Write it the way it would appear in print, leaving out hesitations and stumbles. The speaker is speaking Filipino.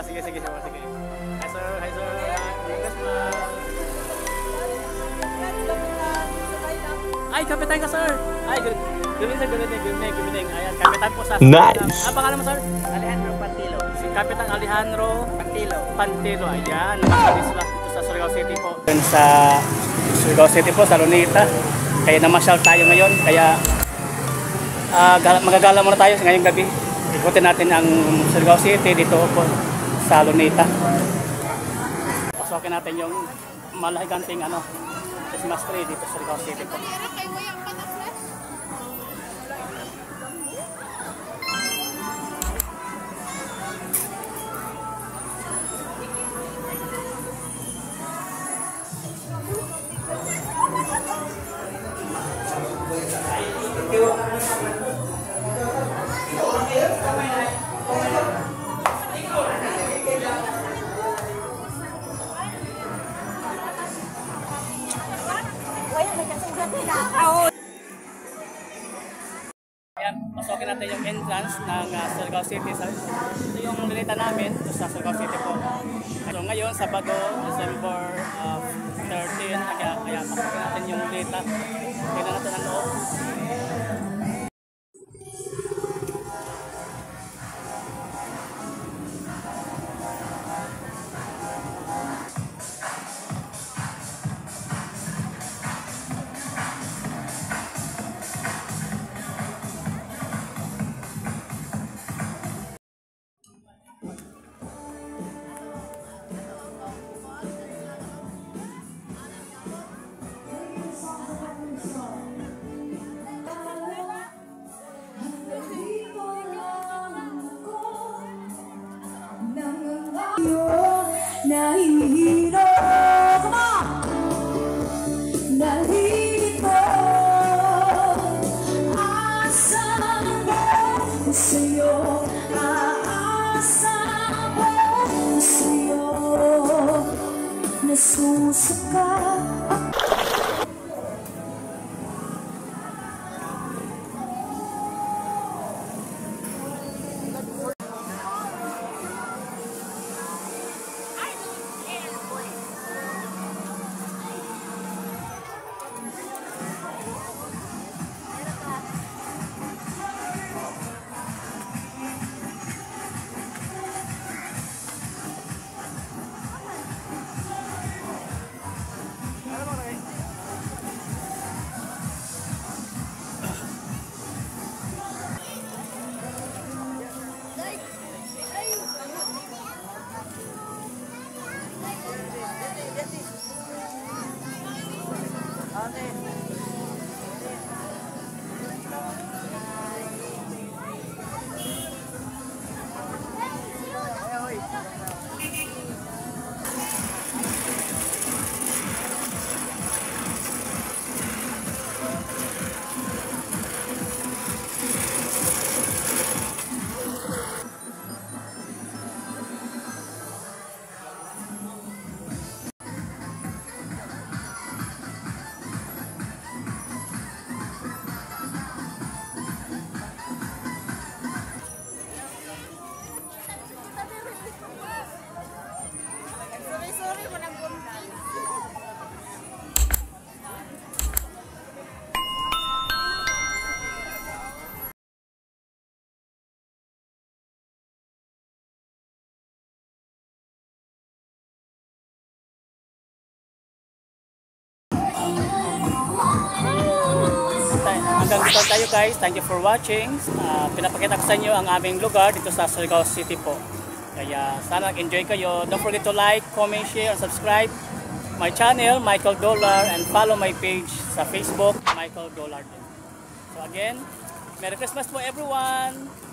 sige, sige, sige. Hi sir, hi sir. Merry Christmas. Ay, kapitan ka sir. Ay, good evening. Ayan, kapitan po sa... Nice. Ang pangalan mo sir? Alejandro Pantilo. Si Kapitan Alejandro Pantilo. Ayan, nakasalis lang dito sa Surigao City po. Sa Surigao City po, sa Luneta. Kaya namasyal tayo ngayon. Kaya magagala muna tayo ngayong gabi. Ikutin natin ang Surigao City dito po sa Luneta. Pasokin natin yung malahiganting Christmas tree dito sa Surigao City po. Ayan, pasokin natin yung entrance ng Surigao City. Ito yung Luneta namin sa Surigao City po. So ngayon, Sabado, December 13, kaya pasokin natin yung Luneta. Tingnan natin ang loob. Nahihiro ka nalilito asa mo sa'yo aasa mo sa'yo nasusuka. Hanggang dito tayo guys. Thank you for watching. Pinapakita ko sa inyo ang aming lugar dito sa Surigao City po. Kaya sana nag-enjoy kayo. Don't forget to like, comment, share, and subscribe my channel, Michael Dollar, and follow my page sa Facebook, Michael Dollar. So again, Merry Christmas po everyone!